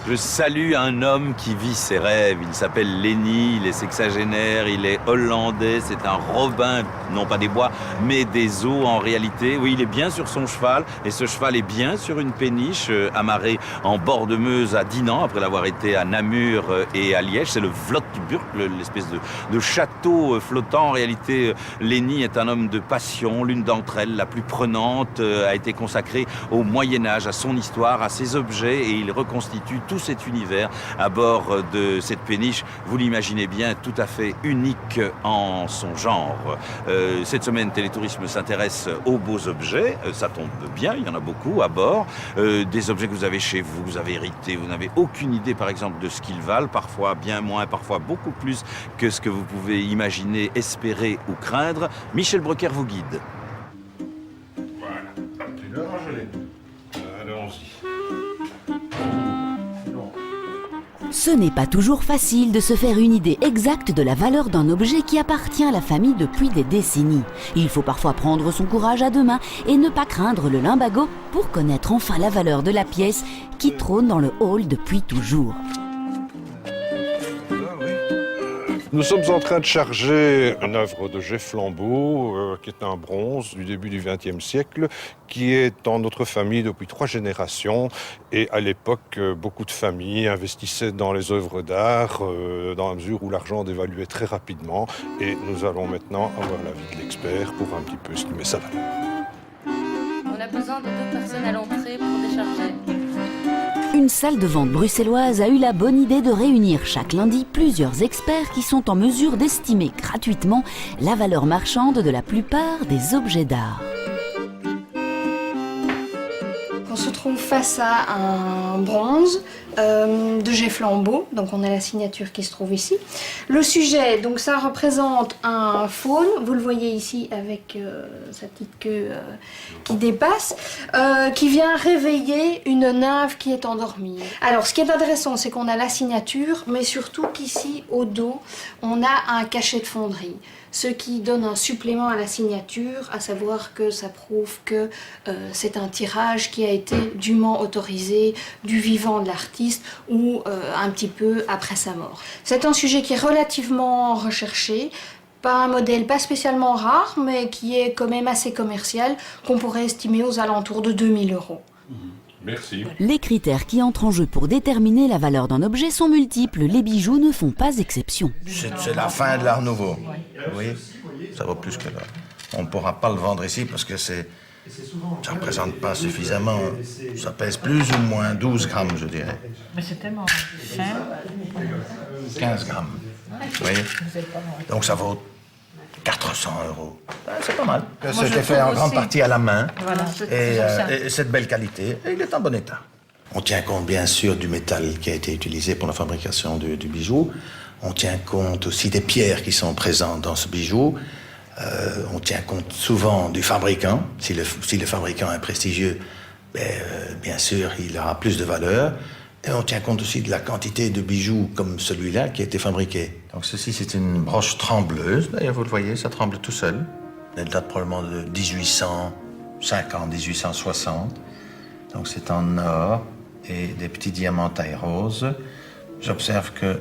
Je salue un homme qui vit ses rêves. Il s'appelle Lenny, il est sexagénaire, il est hollandais, c'est un Robin, non pas des bois, mais des eaux en réalité. Oui, il est bien sur son cheval, et ce cheval est bien sur une péniche amarrée en bord de Meuse à Dinan, après l'avoir été à Namur et à Liège. C'est le Vlotburg, l'espèce de château flottant. En réalité, Lenny est un homme de passion. L'une d'entre elles, la plus prenante, a été consacrée au Moyen-Âge, à son histoire, à ses objets, et il reconstitue tout cet univers à bord de cette péniche, vous l'imaginez bien, tout à fait unique en son genre. Cette semaine, Télétourisme s'intéresse aux beaux objets. Ça tombe bien, il y en a beaucoup à bord. Des objets que vous avez chez vous, vous avez hérité, vous n'avez aucune idée, par exemple, de ce qu'ils valent. Parfois bien moins, parfois beaucoup plus que ce que vous pouvez imaginer, espérer ou craindre. Michel Breker vous guide. Voilà. Tu l'as rangé. Allons-y. Ce n'est pas toujours facile de se faire une idée exacte de la valeur d'un objet qui appartient à la famille depuis des décennies. Il faut parfois prendre son courage à deux mains et ne pas craindre le lumbago pour connaître enfin la valeur de la pièce qui trône dans le hall depuis toujours. Nous sommes en train de charger une œuvre de G. Flambeau, qui est un bronze du début du XXe siècle, qui est dans notre famille depuis 3 générations. Et à l'époque, beaucoup de familles investissaient dans les œuvres d'art, dans la mesure où l'argent dévaluait très rapidement. Et nous allons maintenant avoir l'avis de l'expert pour un petit peu estimer sa valeur. On a besoin de 2 personnes à l'entrée pour décharger. Une salle de vente bruxelloise a eu la bonne idée de réunir chaque lundi plusieurs experts qui sont en mesure d'estimer gratuitement la valeur marchande de la plupart des objets d'art. On se trouve face à un bronze de G. Flambeau, donc on a la signature qui se trouve ici. Le sujet, donc ça représente un faune, vous le voyez ici avec sa petite queue qui dépasse, qui vient réveiller une nymphe qui est endormie. Alors ce qui est intéressant, c'est qu'on a la signature, mais surtout qu'ici au dos, on a un cachet de fonderie. Ce qui donne un supplément à la signature, à savoir que ça prouve que c'est un tirage qui a été dûment autorisé du vivant de l'artiste ou un petit peu après sa mort. C'est un sujet qui est relativement recherché, pas un modèle pas spécialement rare, mais qui est quand même assez commercial, qu'on pourrait estimer aux alentours de 2000 €. Merci. Les critères qui entrent en jeu pour déterminer la valeur d'un objet sont multiples. Les bijoux ne font pas exception. C'est la fin de l'art nouveau. Oui, ça vaut plus que là. On ne pourra pas le vendre ici parce que ça ne représente pas suffisamment. Ça pèse plus ou moins 12 grammes, je dirais. Mais c'est tellement fin. 15 grammes. Vous voyez? Donc ça vaut 400 €. C'est pas mal. C'était fait en grande partie à la main. Voilà, Et cette belle qualité, et il est en bon état. On tient compte bien sûr du métal qui a été utilisé pour la fabrication du bijou. On tient compte aussi des pierres qui sont présentes dans ce bijou. On tient compte souvent du fabricant. Si le fabricant est prestigieux, bien sûr, il aura plus de valeur. Et on tient compte aussi de la quantité de bijoux comme celui-là qui a été fabriqué. Donc ceci, c'est une broche trembleuse. D'ailleurs, vous le voyez, ça tremble tout seul. Elle date probablement de 1850, 1860. Donc c'est en or et des petits diamants taille rose. J'observe que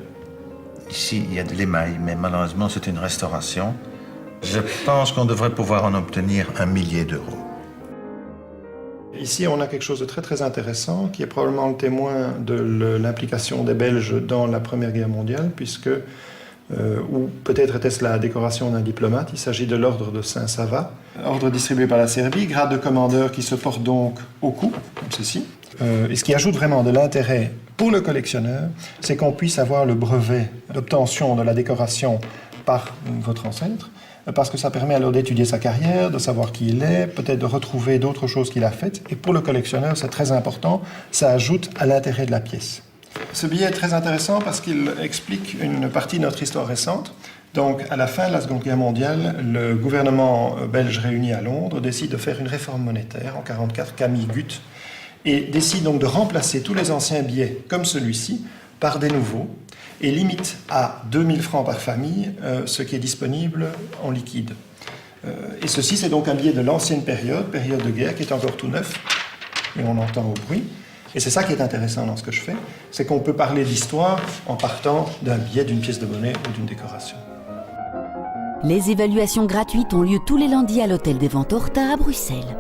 ici, il y a de l'émail, mais malheureusement, c'est une restauration. Je pense qu'on devrait pouvoir en obtenir 1 millier d'euros. Ici, on a quelque chose de très très intéressant qui est probablement le témoin de l'implication des Belges dans la Première Guerre mondiale, puisque, ou peut-être était-ce la décoration d'un diplomate, il s'agit de l'ordre de Saint-Sava, ordre distribué par la Serbie, grade de commandeur qui se porte donc au cou, comme ceci. Et ce qui ajoute vraiment de l'intérêt pour le collectionneur, c'est qu'on puisse avoir le brevet d'obtention de la décoration par votre ancêtre, parce que ça permet alors d'étudier sa carrière, de savoir qui il est, peut-être de retrouver d'autres choses qu'il a faites. Et pour le collectionneur, c'est très important, ça ajoute à l'intérêt de la pièce. Ce billet est très intéressant parce qu'il explique une partie de notre histoire récente. Donc, à la fin de la Seconde Guerre mondiale, le gouvernement belge réuni à Londres décide de faire une réforme monétaire en 1944, Camille Gut, et décide donc de remplacer tous les anciens billets, comme celui-ci, par des nouveaux, et limite à 2000 francs par famille ce qui est disponible en liquide. Et ceci, c'est donc un billet de l'ancienne période de guerre, qui est encore tout neuf, et on entend au bruit. Et c'est ça qui est intéressant dans ce que je fais, c'est qu'on peut parler d'histoire en partant d'un billet, d'une pièce de monnaie ou d'une décoration. Les évaluations gratuites ont lieu tous les lundis à l'Hôtel des Ventes Horta à Bruxelles.